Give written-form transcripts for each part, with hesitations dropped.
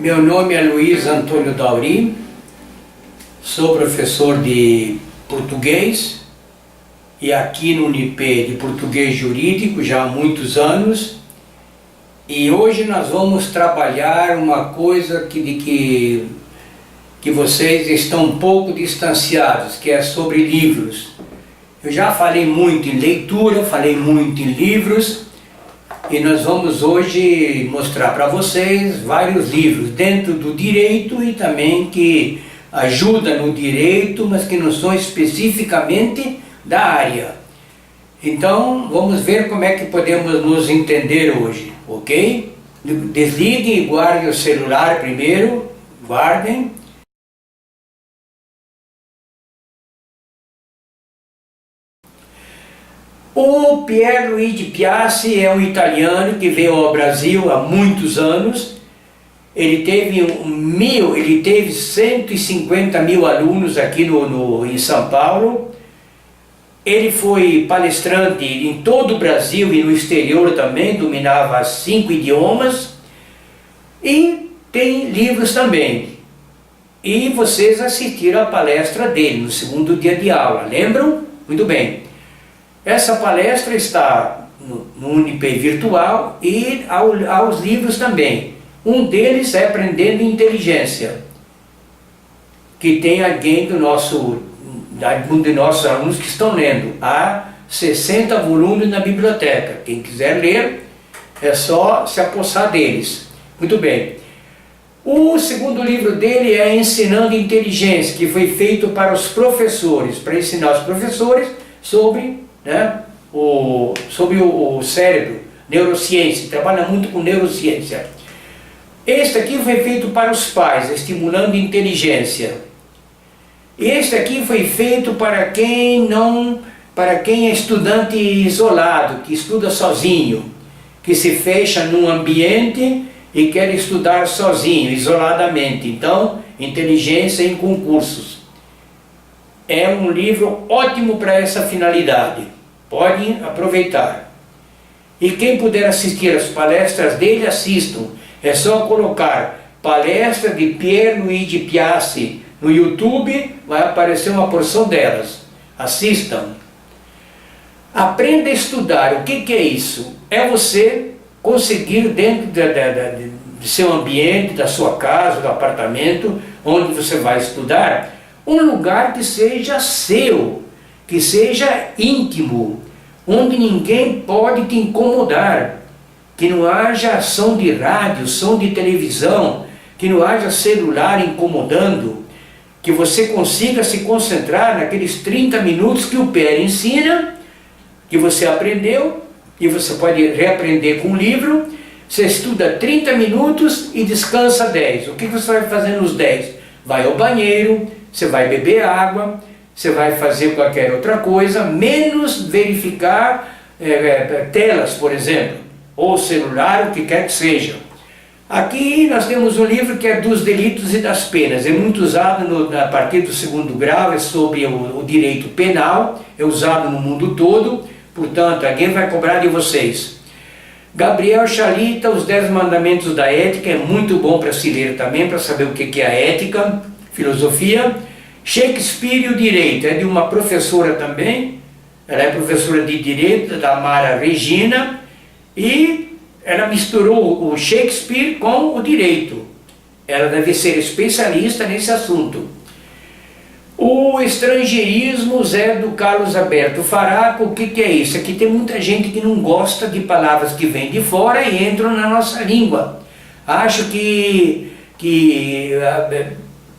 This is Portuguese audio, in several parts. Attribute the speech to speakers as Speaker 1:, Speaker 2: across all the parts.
Speaker 1: Meu nome é Luiz Antônio Dauri, sou professor de português e aqui no Unip de português jurídico já há muitos anos, e hoje nós vamos trabalhar uma coisa que vocês estão um pouco distanciados, que é sobre livros. Eu já falei muito em leitura, falei muito em livros, e nós vamos hoje mostrar para vocês vários livros dentro do direito e também que ajudam no direito, mas que não são especificamente da área. Então vamos ver como é que podemos nos entender hoje, ok? Desliguem e guardem o celular primeiro, guardem. O Pierluigi Piassi é um italiano que veio ao Brasil há muitos anos. Ele teve 150 mil alunos aqui em São Paulo. Ele foi palestrante em todo o Brasil e no exterior também, dominava 5 idiomas e tem livros também. E vocês assistiram a palestra dele no segundo dia de aula, lembram? Muito bem. Essa palestra está no Unip virtual e aos livros também. Um deles é Aprendendo Inteligência, que tem alguém de nossos alunos que estão lendo. Há 60 volumes na biblioteca. Quem quiser ler, é só se apossar deles. Muito bem. O segundo livro dele é Ensinando Inteligência, que foi feito para os professores, para ensinar os professores sobre o cérebro, neurociência, trabalha muito com neurociência. Este aqui foi feito para os pais, estimulando inteligência. Este aqui foi feito para quem é estudante isolado, que estuda sozinho, que se fecha num ambiente e quer estudar sozinho, isoladamente. Então, inteligência em concursos. É um livro ótimo para essa finalidade. Podem aproveitar. E quem puder assistir as palestras dele, assistam. É só colocar palestra de Pierluigi Piassi no YouTube, vai aparecer uma porção delas. Assistam. Aprenda a estudar. O que é isso? É você conseguir dentro do seu ambiente, da sua casa, do apartamento, onde você vai estudar, um lugar que seja seu, que seja íntimo, onde ninguém pode te incomodar, que não haja som de rádio, som de televisão, que não haja celular incomodando, que você consiga se concentrar naqueles 30 minutos que o Pierre ensina, que você aprendeu, e você pode reaprender com o livro. Você estuda 30 minutos e descansa 10. O que você vai fazer nos 10? Vai ao banheiro, você vai beber água, você vai fazer qualquer outra coisa, menos verificar telas, por exemplo, ou celular, o que quer que seja. Aqui nós temos um livro que é dos delitos e das penas. É muito usado a partir do segundo grau, é sobre o direito penal, é usado no mundo todo, portanto, alguém vai cobrar de vocês. Gabriel Chalita, Os 10 Mandamentos da Ética, é muito bom para se ler também, para saber o que é a ética, filosofia. Shakespeare e o Direito, é de uma professora também, ela é professora de Direito, da Mara Regina, e ela misturou o Shakespeare com o Direito. Ela deve ser especialista nesse assunto. O Estrangeirismo, Zé do Carlos Alberto Faraco, o que é isso? Aqui tem muita gente que não gosta de palavras que vêm de fora e entram na nossa língua. Acho que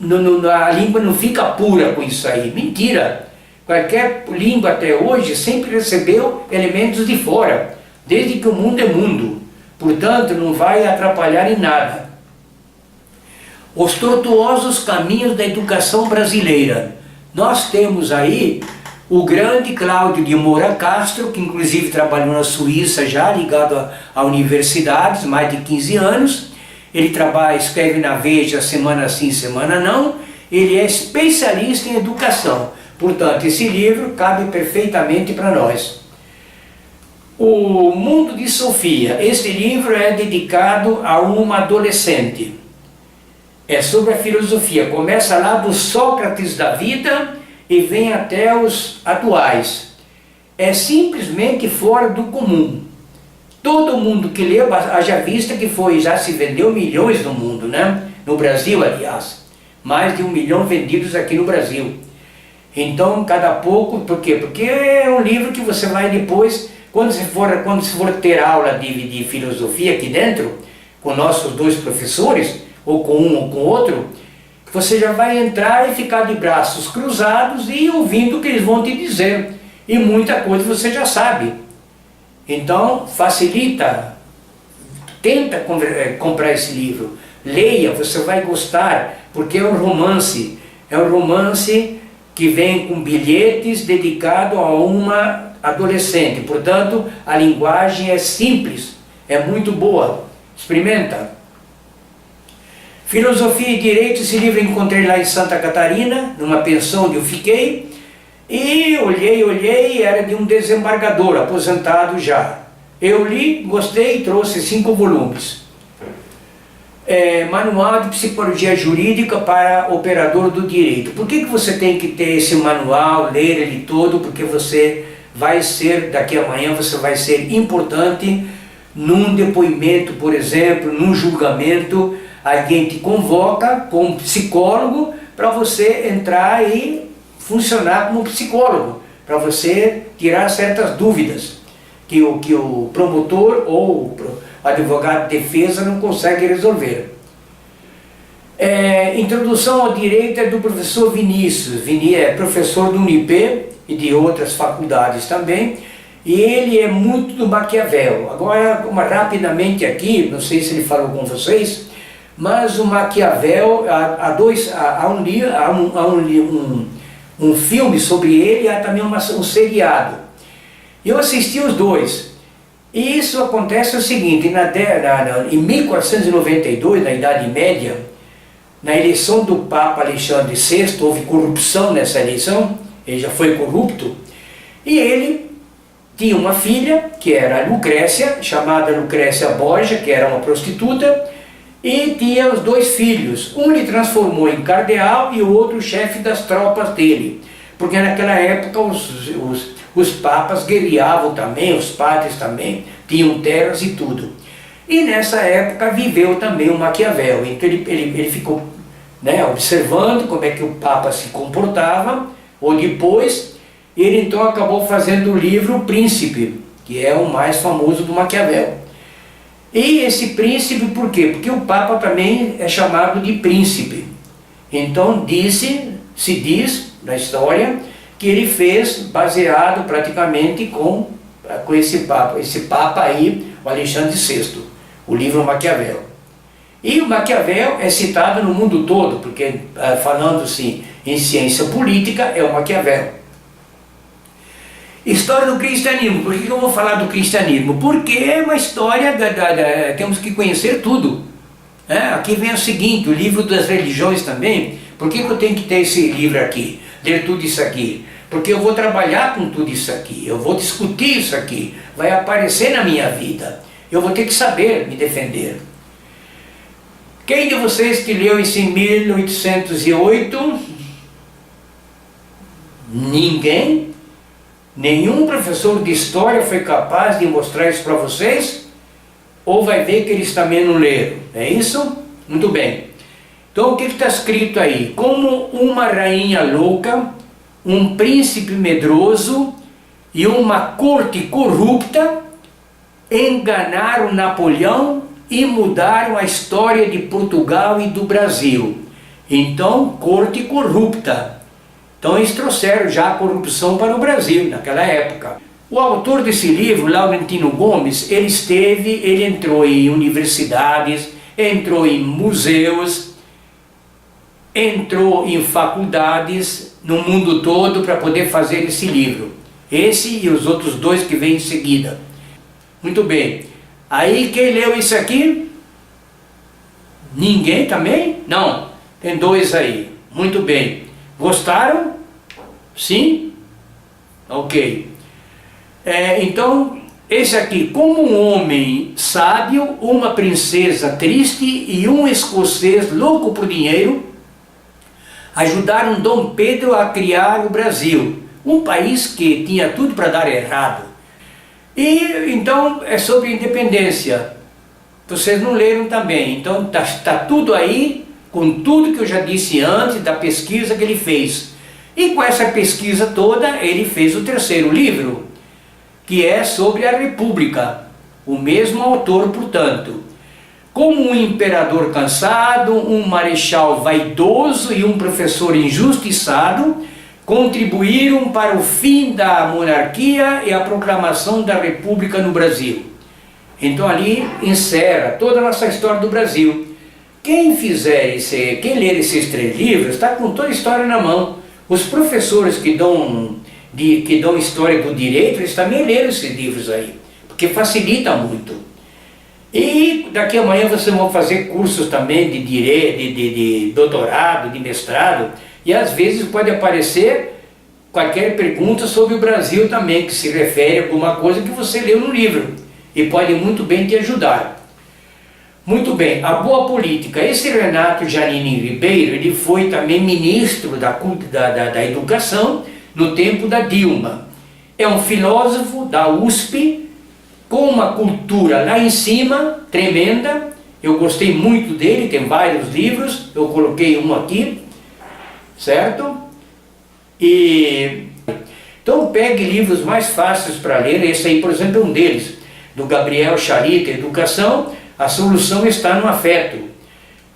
Speaker 1: a língua não fica pura com isso aí. Mentira! Qualquer língua até hoje sempre recebeu elementos de fora, desde que o mundo é mundo. Portanto, não vai atrapalhar em nada. Os tortuosos caminhos da educação brasileira. Nós temos aí o grande Cláudio de Moura Castro, que inclusive trabalhou na Suíça já, ligado a universidades, mais de 15 anos. Ele escreve na Veja semana sim, semana não. Ele é especialista em educação. Portanto, esse livro cabe perfeitamente para nós. O Mundo de Sofia. Este livro é dedicado a uma adolescente. É sobre a filosofia. Começa lá do Sócrates da vida e vem até os atuais. É simplesmente fora do comum. Todo mundo que leu, haja vista que já se vendeu milhões no mundo, né? No Brasil, aliás. Mais de 1 milhão vendidos aqui no Brasil. Então, cada pouco, por quê? Porque é um livro que você vai depois, quando você for ter aula de filosofia aqui dentro, com nossos 2 professores, ou com um ou com outro, você já vai entrar e ficar de braços cruzados e ouvindo o que eles vão te dizer. E muita coisa você já sabe. Então, facilita, tenta comprar esse livro, leia, você vai gostar, porque é um romance que vem com bilhetes dedicado a uma adolescente, portanto, a linguagem é simples, é muito boa, experimenta. Filosofia e Direito, esse livro eu encontrei lá em Santa Catarina, numa pensão onde eu fiquei, e olhei, era de um desembargador, aposentado já. Eu li, gostei e trouxe 5 volumes. Manual de Psicologia Jurídica para Operador do Direito. Por que você tem que ter esse manual, ler ele todo? Porque você vai ser, daqui a amanhã, você vai ser importante num depoimento, por exemplo, num julgamento. Alguém te convoca como psicólogo para você entrar e funcionar como psicólogo, para você tirar certas dúvidas que o promotor ou o advogado de defesa não consegue resolver. Introdução ao Direito é do professor Vinícius. É professor do Unip e de outras faculdades também, e ele é muito do Maquiavel. Agora, rapidamente aqui, não sei se ele falou com vocês, mas o Maquiavel, há um filme sobre ele, há também um seriado. Eu assisti os 2. E isso acontece o seguinte, em 1492, na Idade Média, na eleição do Papa Alexandre VI, houve corrupção nessa eleição, ele já foi corrupto, e ele tinha uma filha, que era a Lucrécia, chamada Lucrécia Borgia, que era uma prostituta, e tinha os 2 filhos. Um ele transformou em cardeal e o outro chefe das tropas dele. Porque naquela época os papas guerreavam também, os padres também, tinham terras e tudo. E nessa época viveu também o Maquiavel. Então ele ficou, né, observando como é que o papa se comportava, ou depois, ele então acabou fazendo o livro Príncipe, que é o mais famoso do Maquiavel. E esse príncipe, por quê? Porque o Papa também é chamado de príncipe. Então se diz na história que ele fez baseado praticamente com esse Papa aí, o Alexandre VI, o livro Maquiavel. E o Maquiavel é citado no mundo todo, porque falando-se em ciência política, é o Maquiavel. História do cristianismo. Por que eu vou falar do cristianismo? Porque é uma história, temos que conhecer tudo. Aqui vem o seguinte, o livro das religiões também. Por que eu tenho que ter esse livro aqui? Ler tudo isso aqui? Porque eu vou trabalhar com tudo isso aqui, eu vou discutir isso aqui, vai aparecer na minha vida. Eu vou ter que saber me defender. Quem de vocês que leu isso em 1808? Ninguém? Nenhum professor de história foi capaz de mostrar isso para vocês? Ou vai ver que eles também não leram? É isso? Muito bem. Então o que está escrito aí? Como uma rainha louca, um príncipe medroso e uma corte corrupta enganaram Napoleão e mudaram a história de Portugal e do Brasil. Então, corte corrupta. Então eles trouxeram já a corrupção para o Brasil naquela época. O autor desse livro, Laurentino Gomes, ele entrou em universidades, entrou em museus, entrou em faculdades no mundo todo para poder fazer esse livro. Esse e os outros 2 que vêm em seguida. Muito bem. Aí quem leu isso aqui? Ninguém também? Não. Tem 2 aí. Muito bem. Gostaram? Sim? Ok. Então, esse aqui, como um homem sábio, uma princesa triste e um escocês louco por dinheiro ajudaram Dom Pedro a criar o Brasil, um país que tinha tudo para dar errado. E então é sobre independência. Vocês não leram também, então tá tudo aí, com tudo que eu já disse antes da pesquisa que ele fez. E com essa pesquisa toda, ele fez o terceiro livro, que é sobre a República, o mesmo autor, portanto. Como um imperador cansado, um marechal vaidoso e um professor injustiçado contribuíram para o fim da monarquia e a proclamação da República no Brasil. Então ali encerra toda a nossa história do Brasil. Quem ler esses 3 livros está com toda a história na mão. Os professores que dão história do direito, eles também leram esses livros aí, porque facilita muito. E daqui a amanhã vocês vão fazer cursos também de direito, de doutorado, de mestrado, e às vezes pode aparecer qualquer pergunta sobre o Brasil também, que se refere a alguma coisa que você leu no livro, e pode muito bem te ajudar. Muito bem, a boa política. Esse Renato Janine Ribeiro, ele foi também ministro da Educação no tempo da Dilma. É um filósofo da USP, com uma cultura lá em cima, tremenda. Eu gostei muito dele, tem vários livros, eu coloquei um aqui, certo? Então pegue livros mais fáceis para ler, esse aí, por exemplo, é um deles, do Gabriel Charita, Educação, a solução está no afeto.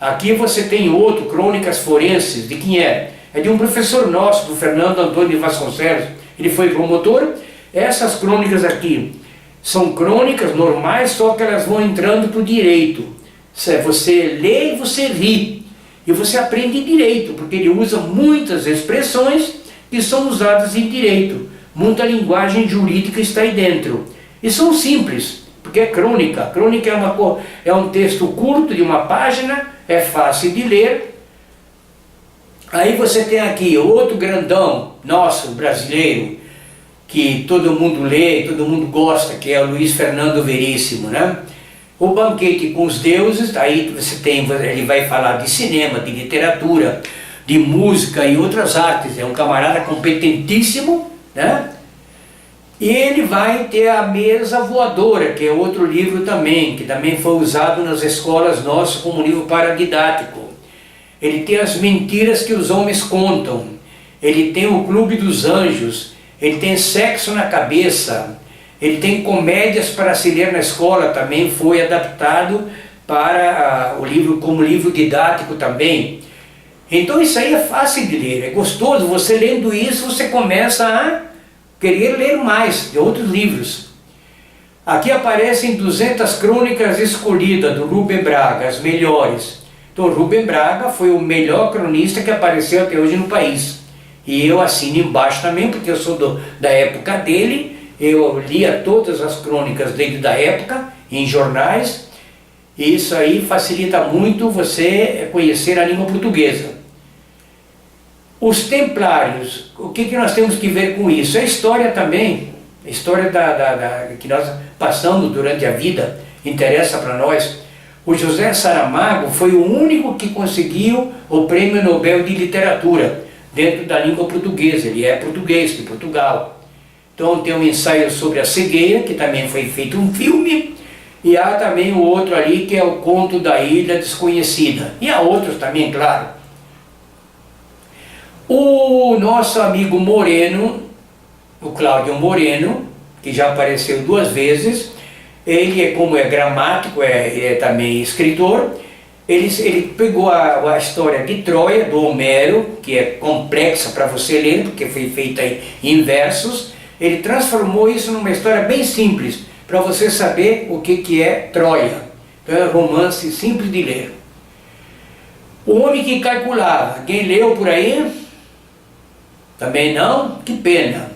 Speaker 1: Aqui você tem outro, Crônicas Forenses, de quem é? É de um professor nosso, do Fernando Antônio de Vasconcelos, ele foi promotor. Essas crônicas aqui são crônicas normais, só que elas vão entrando para o direito. Você lê e você ri, e você aprende direito, porque ele usa muitas expressões que são usadas em direito. Muita linguagem jurídica está aí dentro. E são simples, porque é crônica. Crônica é um texto curto, de uma página, é fácil de ler. Aí você tem aqui outro grandão, nosso, brasileiro, que todo mundo lê, todo mundo gosta, que é o Luiz Fernando Veríssimo, né? O Banquete com os Deuses, aí ele vai falar de cinema, de literatura, de música e outras artes. É um camarada competentíssimo, né? E ele vai ter a Mesa Voadora, que é outro livro também, que também foi usado nas escolas nossas como livro paradidático. Ele tem As Mentiras que os Homens Contam, ele tem O Clube dos Anjos, ele tem Sexo na Cabeça, ele tem Comédias para se ler na escola, também foi adaptado para o livro como livro didático também. Então isso aí é fácil de ler, é gostoso. Você lendo isso, você começa a querer ler mais de outros livros. Aqui aparecem 200 crônicas escolhidas do Rubem Braga, as melhores. Então Rubem Braga foi o melhor cronista que apareceu até hoje no país. E eu assino embaixo também, porque eu sou da época dele. Eu lia todas as crônicas dele da época, em jornais. E isso aí facilita muito você conhecer a língua portuguesa. Os templários, o que nós temos que ver com isso? É a história também, a história que nós passamos durante a vida, interessa para nós. O José Saramago foi o único que conseguiu o Prêmio Nobel de Literatura dentro da língua portuguesa. Ele é português, de Portugal. Então tem um ensaio sobre a cegueira, que também foi feito um filme, e há também o outro ali, que é o Conto da Ilha Desconhecida. E há outros também, claro. O nosso amigo Moreno, o Cláudio Moreno, que já apareceu 2 vezes, ele, como é gramático, é também escritor, ele pegou a história de Troia, do Homero, que é complexa para você ler, porque foi feita em versos, ele transformou isso numa história bem simples, para você saber o que é Troia. Então é um romance simples de ler. O Homem que Calculava, quem leu por aí? Também não? Que pena.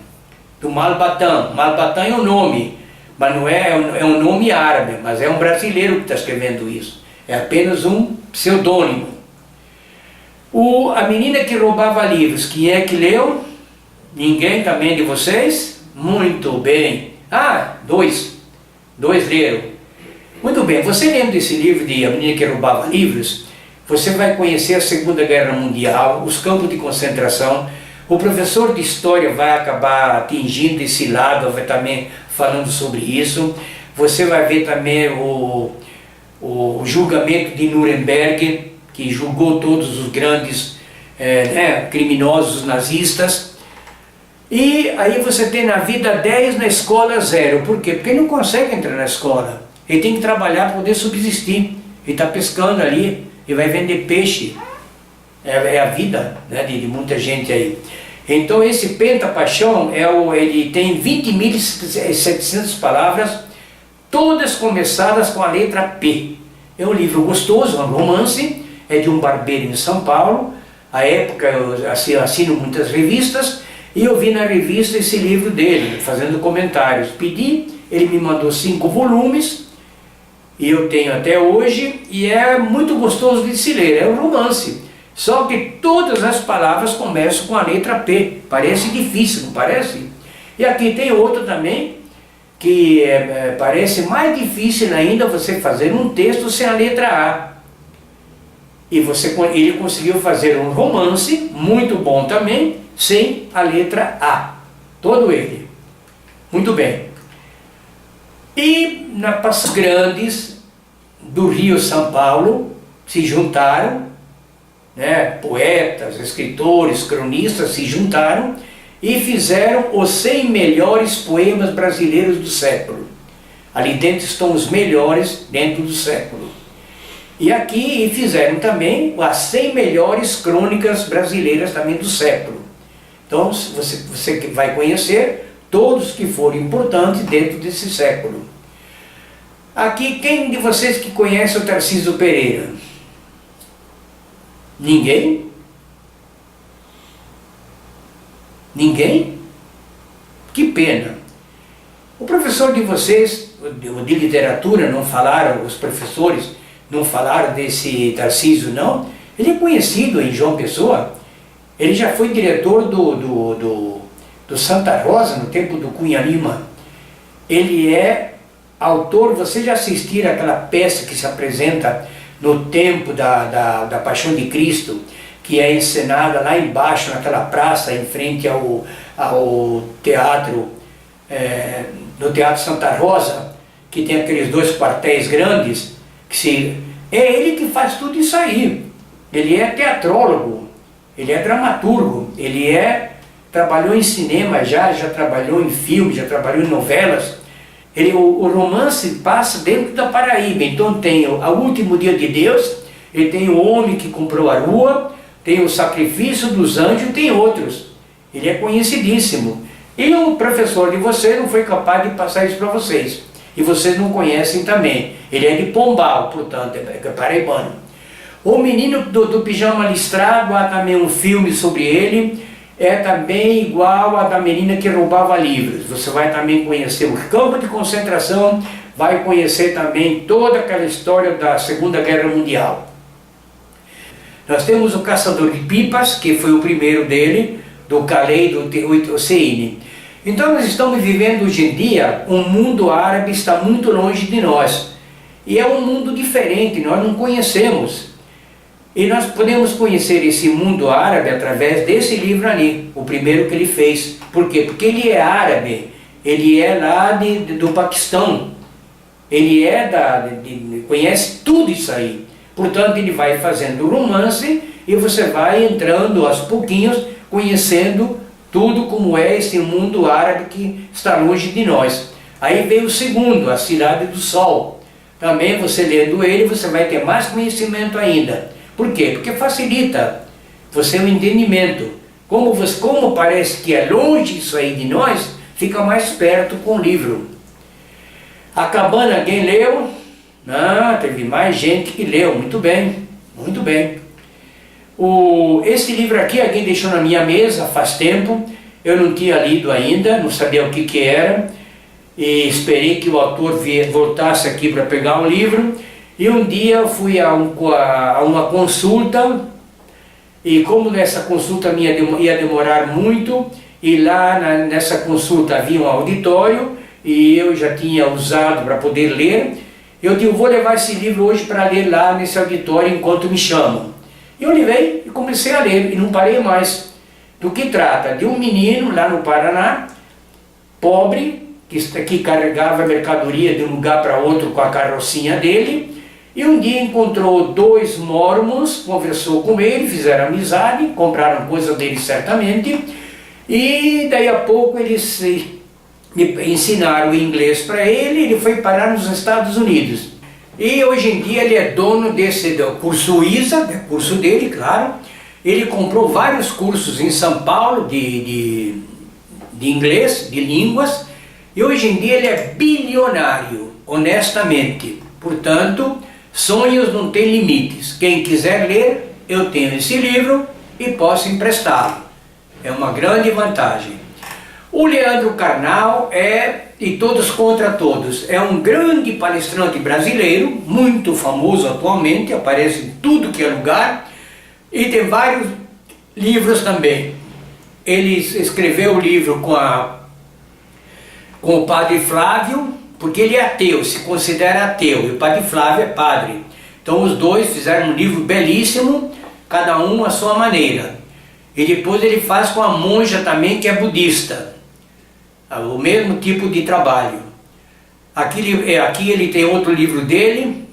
Speaker 1: Do Malbatã. Malbatã é um nome, mas não é um nome árabe, mas é um brasileiro que está escrevendo isso. É apenas um pseudônimo. A Menina que Roubava Livros, quem é que leu? Ninguém também de vocês? Muito bem. 2. Dois leram. Muito bem, você lendo esse livro de A Menina que Roubava Livros, você vai conhecer a Segunda Guerra Mundial, os campos de concentração. O professor de História vai acabar atingindo esse lado, vai também falando sobre isso. Você vai ver também o julgamento de Nuremberg, que julgou todos os grandes criminosos nazistas. E aí você tem na vida 10, na escola 0. Por quê? Porque ele não consegue entrar na escola. Ele tem que trabalhar para poder subsistir. Ele está pescando ali e vai vender peixe. É a vida, né, de muita gente aí. Então esse Penta Paixão, ele tem 20.700 palavras, todas começadas com a letra P. É um livro gostoso, um romance, é de um barbeiro em São Paulo. À época eu assino muitas revistas, e eu vi na revista esse livro dele, fazendo comentários. Pedi, ele me mandou 5 volumes, e eu tenho até hoje, e é muito gostoso de se ler, é um romance. Só que todas as palavras começam com a letra P. Parece difícil, não parece? E aqui tem outro também, que parece mais difícil ainda você fazer um texto sem a letra A. E ele conseguiu fazer um romance, muito bom também, sem a letra A. Todo ele. Muito bem. E nas Praças Grandes do Rio São Paulo se juntaram, poetas, escritores, cronistas se juntaram e fizeram os 100 melhores poemas brasileiros do século. Ali dentro estão os melhores dentro do século. E aqui fizeram também as 100 melhores crônicas brasileiras também do século. Então você vai conhecer todos que foram importantes dentro desse século. Aqui, quem de vocês que conhece o Tarcísio Pereira? Ninguém? Ninguém? Que pena. O professor de vocês, de literatura, não falaram, os professores não falaram desse Tarcísio, não? Ele é conhecido em João Pessoa. Ele já foi diretor do Santa Rosa, no tempo do Cunha Lima. Ele é autor, vocês já assistiram aquela peça que se apresenta no tempo da Paixão de Cristo, que é encenada lá embaixo, naquela praça, em frente ao teatro, no Teatro Santa Rosa, que tem aqueles 2 quartéis grandes, é ele que faz tudo isso aí. Ele é teatrólogo, ele é dramaturgo, ele trabalhou em cinema já trabalhou em filme, já trabalhou em novelas. O romance passa dentro da Paraíba, então tem o Último Dia de Deus, ele tem O Homem que Comprou a Lua, tem o Sacrifício dos Anjos, tem outros. Ele é conhecidíssimo. E o professor de vocês não foi capaz de passar isso para vocês. E vocês não conhecem também. Ele é de Pombal, portanto, é paraibano. O Menino do Pijama Listrado, há também um filme sobre ele, é também igual a da Menina que Roubava Livros. Você vai também conhecer o campo de concentração, vai conhecer também toda aquela história da Segunda Guerra Mundial. Nós temos o Caçador de Pipas, que foi o primeiro dele, do Calais, do Hosseini. Então nós estamos vivendo hoje em dia, um mundo árabe está muito longe de nós. E é um mundo diferente, nós não conhecemos. E nós podemos conhecer esse mundo árabe através desse livro ali, o primeiro que ele fez. Por quê? Porque ele é árabe, ele é lá do Paquistão, ele conhece tudo isso aí. Portanto, ele vai fazendo romance e você vai entrando aos pouquinhos, conhecendo tudo como é esse mundo árabe que está longe de nós. Aí veio o segundo, A Cidade do Sol. Também você lendo ele, você vai ter mais conhecimento ainda. Por quê? Porque facilita você o entendimento. Como parece que é longe isso aí de nós, fica mais perto com o livro. A Cabana, alguém leu? Ah, teve mais gente que leu, muito bem, muito bem. Esse livro aqui, alguém deixou na minha mesa faz tempo, eu não tinha lido ainda, não sabia o que era, e esperei que o autor voltasse aqui para pegar o livro, e um dia eu fui a uma consulta, e como nessa consulta minha ia demorar muito, e lá nessa consulta havia um auditório, e eu já tinha usado para poder ler. Eu digo, vou levar esse livro hoje para ler lá nesse auditório enquanto me chamam. Eu levei e comecei a ler, e não parei mais. Do que trata? De um menino lá no Paraná, pobre, que carregava mercadoria de um lugar para outro com a carrocinha dele, e um dia encontrou 2 mormons, conversou com ele, fizeram amizade, compraram coisa dele certamente, e daí a pouco eles ensinaram o inglês para ele, ele foi parar nos Estados Unidos. E hoje em dia ele é dono do curso ISA, curso dele, claro. Ele comprou vários cursos em São Paulo de inglês, de línguas, e hoje em dia ele é bilionário, honestamente. Portanto, sonhos não têm limites. Quem quiser ler, eu tenho esse livro e posso emprestá-lo. É uma grande vantagem. O Leandro Carnal e Todos contra Todos, é um grande palestrante brasileiro, muito famoso atualmente, aparece em tudo que é lugar, e tem vários livros também. Ele escreveu o livro com o padre Flávio, porque ele é ateu, se considera ateu, e o padre Flávio é padre. Então os dois fizeram um livro belíssimo, cada um à sua maneira. E depois ele faz com a monja também, que é budista, o mesmo tipo de trabalho. Aqui ele tem outro livro dele,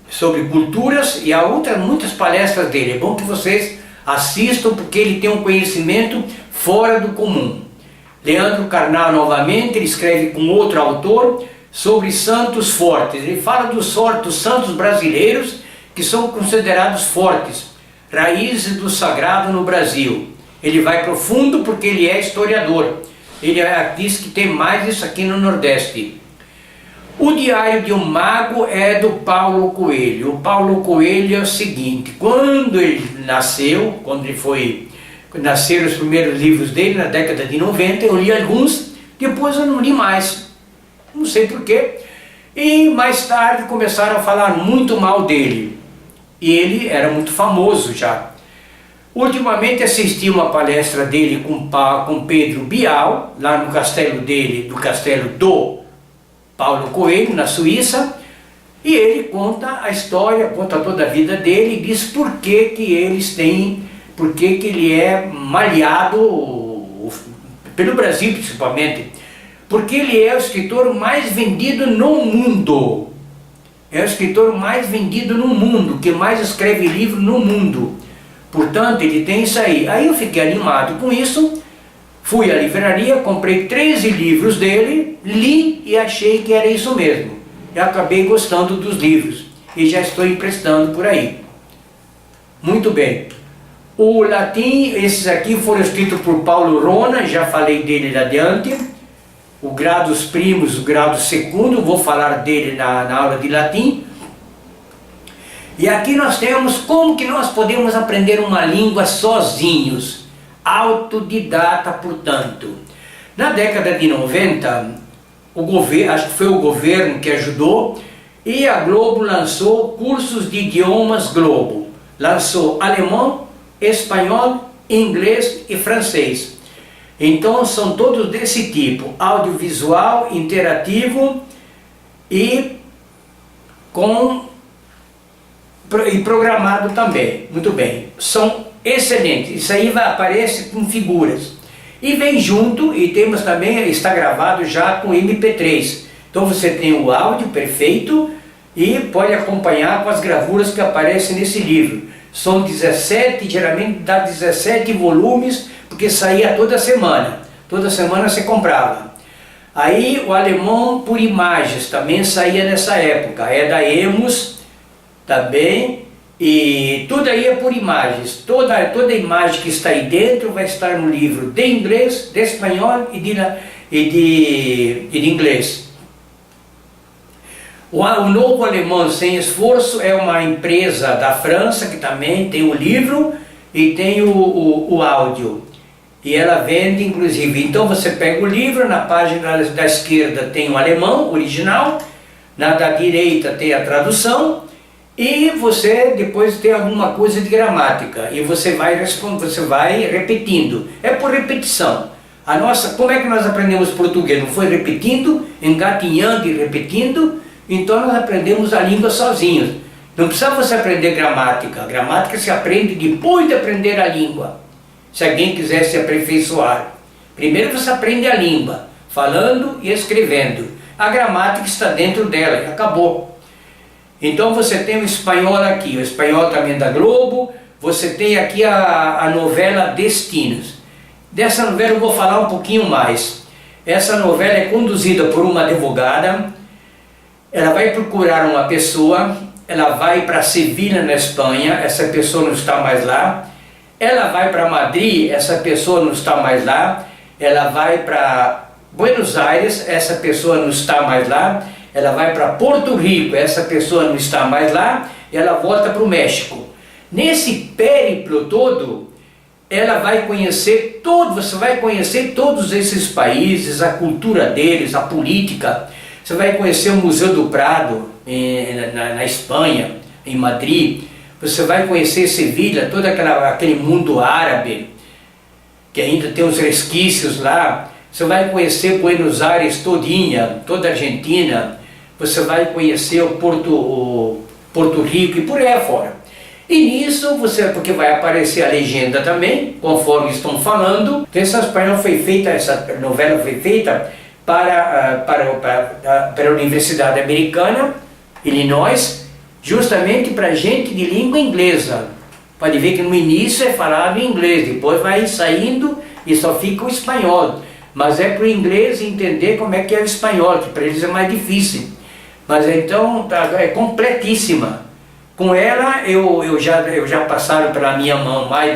Speaker 1: sobre culturas, e há muitas palestras dele. É bom que vocês assistam, porque ele tem um conhecimento fora do comum. Leandro Carnal, novamente, ele escreve com outro autor sobre santos fortes. Ele fala dos santos brasileiros que são considerados fortes, raízes do sagrado no Brasil. Ele vai profundo porque ele é historiador. Ele diz que tem mais isso aqui no Nordeste. O Diário de um Mago é do Paulo Coelho. O Paulo Coelho é o seguinte: quando ele nasceu, nasceram os primeiros livros dele na década de 90, eu li alguns, depois eu não li mais, não sei porquê, e mais tarde começaram a falar muito mal dele, e ele era muito famoso já. Ultimamente assisti uma palestra dele com Pedro Bial, lá no castelo dele, do castelo do Paulo Coelho, na Suíça, e ele conta a história, conta toda a vida dele, e diz por que ele é malhado, pelo Brasil principalmente, porque ele é o escritor mais vendido no mundo. É o escritor mais vendido no mundo, que mais escreve livro no mundo. Portanto, ele tem isso aí. Aí eu fiquei animado com isso, fui à livraria, comprei 13 livros dele, li e achei que era isso mesmo. E acabei gostando dos livros e já estou emprestando por aí. Muito bem. O latim, esses aqui foram escritos por Paulo Rona, já falei dele adiante. O Gradus Primus, o Gradus Secundum, vou falar dele na aula de latim. E aqui nós temos como que nós podemos aprender uma língua sozinhos, autodidata, portanto. Na década de 90, acho que foi o governo que ajudou, e a Globo lançou cursos de idiomas Globo. Lançou alemão, espanhol, inglês e francês. Então são todos desse tipo, audiovisual, interativo e programado também. Muito bem, são excelentes. Isso aí aparece com figuras. E vem junto, e temos também, está gravado já com MP3. Então você tem o áudio perfeito e pode acompanhar com as gravuras que aparecem nesse livro. São 17, geralmente dá 17 volumes, porque saía toda semana você comprava. Aí o alemão por imagens também saía nessa época, é da Emus também, e tudo aí é por imagens. Toda imagem que está aí dentro vai estar no livro de inglês, de espanhol e de inglês. O Novo Alemão Sem Esforço é uma empresa da França que também tem o livro e tem o áudio. E ela vende inclusive. Então você pega o livro, na página da esquerda tem o alemão original, na da direita tem a tradução, e você depois tem alguma coisa de gramática. E você vai repetindo. É por repetição. Como é que nós aprendemos português? Não foi repetindo, engatinhando e repetindo? Então nós aprendemos a língua sozinhos. Não precisa você aprender gramática. A gramática se aprende depois de aprender a língua. Se alguém quiser se aperfeiçoar. Primeiro você aprende a língua, falando e escrevendo. A gramática está dentro dela e acabou. Então você tem o espanhol aqui, o espanhol também da Globo. Você tem aqui a novela Destinos. Dessa novela eu vou falar um pouquinho mais. Essa novela é conduzida por uma advogada. Ela vai procurar uma pessoa, ela vai para Sevilha, na Espanha, essa pessoa não está mais lá. Ela vai para Madrid, essa pessoa não está mais lá. Ela vai para Buenos Aires, essa pessoa não está mais lá. Ela vai para Porto Rico, essa pessoa não está mais lá. E ela volta para o México. Nesse périplo todo, ela vai conhecer você vai conhecer todos esses países, a cultura deles, a política. Você vai conhecer o Museu do Prado, na Espanha, em Madrid. Você vai conhecer Sevilha, todo aquele mundo árabe, que ainda tem os resquícios lá. Você vai conhecer Buenos Aires todinha, toda a Argentina. Você vai conhecer o Porto Rico e por aí afora. E nisso, porque vai aparecer a legenda também, conforme estão falando. Então essa novela foi feita para a Universidade Americana, Illinois, justamente para gente de língua inglesa. Pode ver que no início é falado em inglês, depois vai saindo e só fica o espanhol. Mas é para o inglês entender como é que é o espanhol, que para eles é mais difícil. Mas então é completíssima. Com ela, eu já passaram pela minha mão mais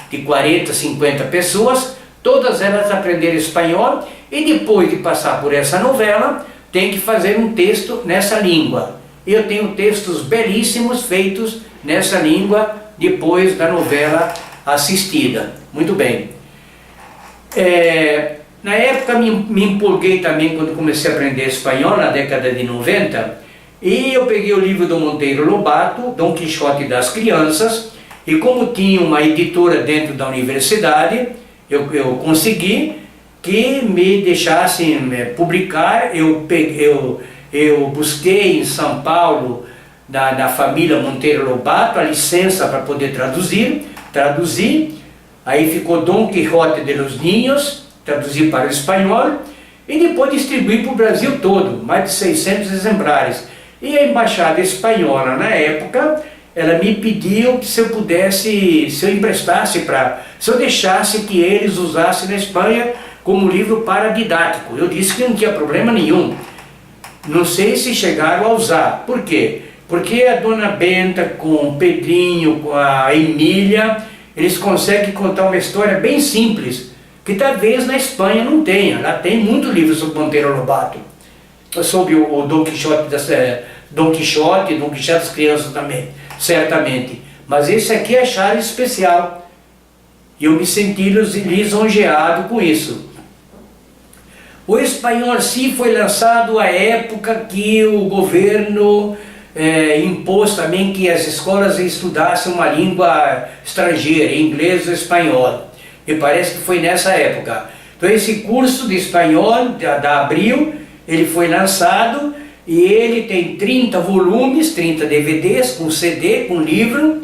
Speaker 1: de 40, 50 pessoas, todas elas aprenderam espanhol, e depois de passar por essa novela, tem que fazer um texto nessa língua. Eu tenho textos belíssimos feitos nessa língua, depois da novela assistida. Muito bem. Na época me empolguei também quando comecei a aprender espanhol, na década de 90, e eu peguei o livro do Monteiro Lobato, Dom Quixote das Crianças, e como tinha uma editora dentro da universidade, eu consegui que me deixassem publicar. Eu busquei em São Paulo, na família Monteiro Lobato, a licença para poder traduzi, aí ficou Dom Quixote de los Niños, traduzi para o espanhol, e depois distribuí para o Brasil todo, mais de 600 exemplares. E a embaixada espanhola, na época, ela me pediu que se eu deixasse que eles usassem na Espanha como livro paradidático. Eu disse que não tinha problema nenhum. Não sei se chegaram a usar. Por quê? Porque a Dona Benta com o Pedrinho, com a Emília, eles conseguem contar uma história bem simples, que talvez na Espanha não tenha. Lá tem muito livro sobre Monteiro Lobato, sobre o Dom Quixote das Crianças também, certamente. Mas esse aqui é Charles especial. E eu me senti lisonjeado com isso. O espanhol sim foi lançado à época que o governo impôs também que as escolas estudassem uma língua estrangeira, inglês ou espanhol. Me parece que foi nessa época. Então esse curso de espanhol da Abril, ele foi lançado e ele tem 30 volumes, 30 DVDs, com CD, com livro,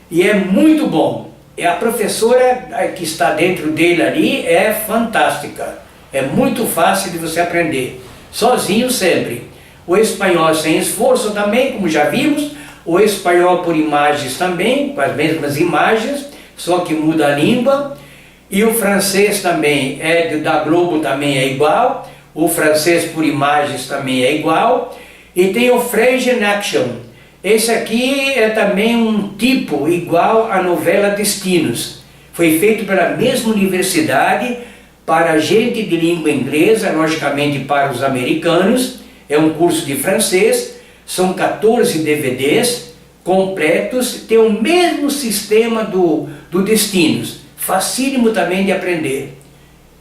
Speaker 1: e é muito bom. E a professora que está dentro dele ali é fantástica. É muito fácil de você aprender, sozinho sempre. O espanhol sem esforço também, como já vimos. O espanhol por imagens também, com as mesmas imagens, só que muda a língua. E o francês também, da Globo também é igual. O francês por imagens também é igual. E tem o French in Action. Esse aqui é também um tipo igual à novela Destinos. Foi feito pela mesma universidade, para gente de língua inglesa, logicamente para os americanos. É um curso de francês, são 14 DVDs completos, tem o mesmo sistema do Destinos, facílimo também de aprender.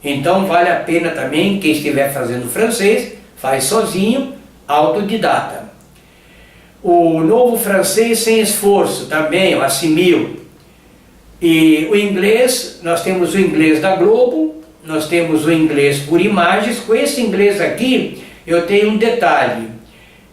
Speaker 1: Então vale a pena também, quem estiver fazendo francês, faz sozinho, autodidata. O Novo Francês sem Esforço, também, o Assimil. E o inglês, nós temos o inglês da Globo, nós temos o inglês por imagens. Com esse inglês aqui, eu tenho um detalhe.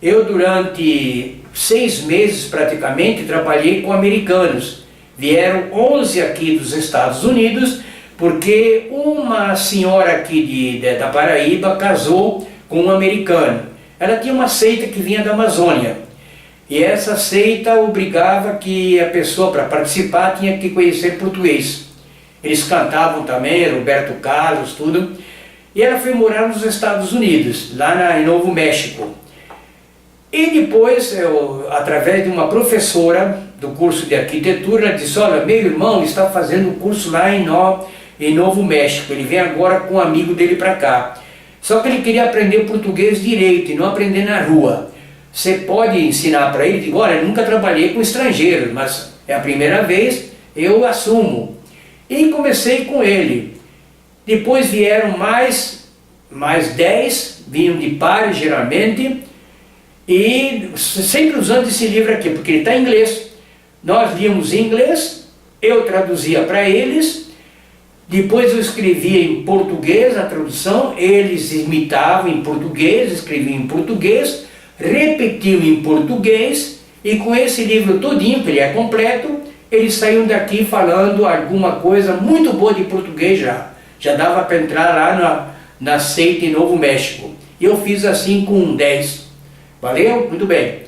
Speaker 1: Eu, durante 6 meses praticamente, trabalhei com americanos. Vieram 11 aqui dos Estados Unidos, porque uma senhora aqui da Paraíba casou com um americano. Ela tinha uma seita que vinha da Amazônia. E essa seita obrigava que a pessoa, para participar, tinha que conhecer português. Eles cantavam também, Roberto Carlos, tudo. E ela foi morar nos Estados Unidos, lá em Novo México. E depois, através de uma professora do curso de arquitetura, ela disse: olha, meu irmão está fazendo um curso lá em Novo México, ele vem agora com um amigo dele para cá. Só que ele queria aprender português direito e não aprender na rua. Você pode ensinar para ele? Digo: olha, eu nunca trabalhei com estrangeiros, mas é a primeira vez, eu assumo. E comecei com ele. Depois vieram mais 10, vinham de pares geralmente, e sempre usando esse livro aqui, porque ele está em inglês. Nós líamos em inglês, eu traduzia para eles, depois eu escrevia em português a tradução, eles imitavam em português, escreviam em português, repetiam em português, e com esse livro todinho, que ele é completo, eles saíam daqui falando alguma coisa muito boa de português já. Já dava para entrar lá na seita em Novo México. E eu fiz assim com 10. Valeu? Muito bem.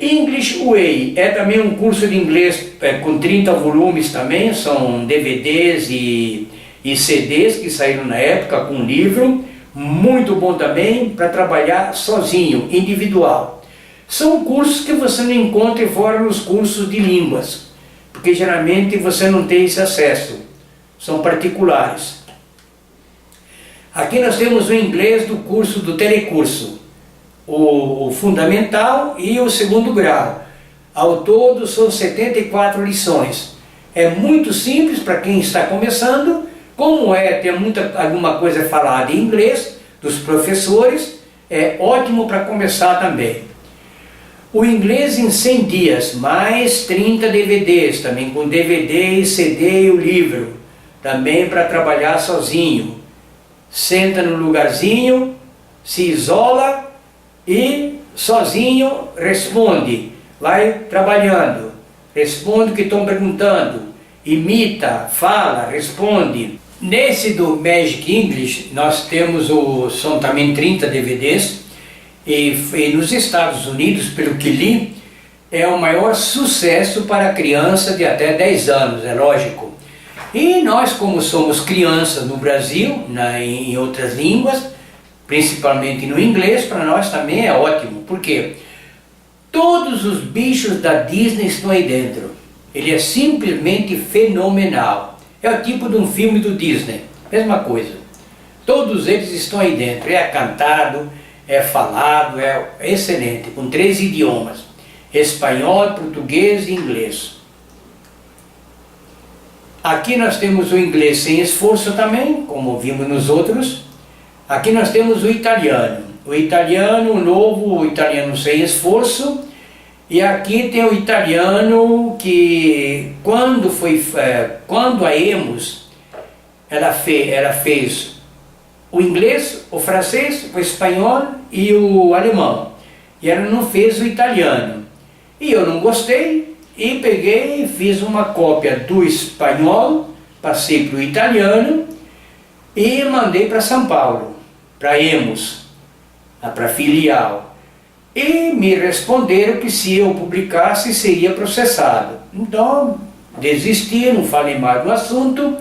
Speaker 1: English Way é também um curso de inglês com 30 volumes também, são DVDs e CDs que saíram na época com livro, muito bom também para trabalhar sozinho, individual. São cursos que você não encontra fora nos cursos de línguas, porque geralmente você não tem esse acesso, são particulares. Aqui nós temos o inglês do curso do telecurso, o fundamental e o segundo grau. Ao todo são 74 lições. É muito simples para quem está começando, como tem alguma coisa falada em inglês dos professores, é ótimo para começar também. O inglês em 100 dias, mais 30 DVDs, também com DVD e CD e o livro, também para trabalhar sozinho. Senta no lugarzinho, se isola e sozinho responde, vai trabalhando, responde o que estão perguntando, imita, fala, responde. Nesse do Magic English nós temos são também 30 DVDs, e nos Estados Unidos, pelo que li, é o maior sucesso para criança de até 10 anos, é lógico. E nós, como somos crianças no Brasil, em outras línguas, principalmente no inglês, para nós também é ótimo. Por quê? Todos os bichos da Disney estão aí dentro. Ele é simplesmente fenomenal. É o tipo de um filme do Disney, mesma coisa. Todos eles estão aí dentro, é cantado, é falado, é excelente, com 3 idiomas, espanhol, português e inglês. Aqui nós temos o inglês sem esforço também, como vimos nos outros. Aqui nós temos o italiano. O italiano novo, o italiano sem esforço. E aqui tem o italiano que, quando a EMOS, ela fez o inglês, o francês, o espanhol e o alemão. E ela não fez o italiano. E eu não gostei e peguei e fiz uma cópia do espanhol, passei para o italiano e mandei para São Paulo, para EMOS, para filial. E me responderam que se eu publicasse seria processado. Então desisti, não falei mais do assunto.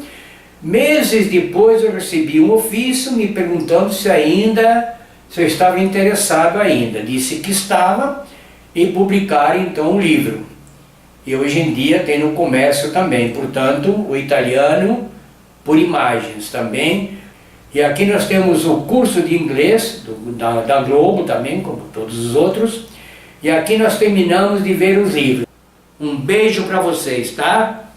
Speaker 1: Meses depois eu recebi um ofício me perguntando se eu estava interessado ainda. Disse que estava e publicaram então o livro. E hoje em dia tem no comércio também, portanto, o italiano por imagens também. E aqui nós temos o curso de inglês da Globo também, como todos os outros. E aqui nós terminamos de ver os livros. Um beijo para vocês, tá?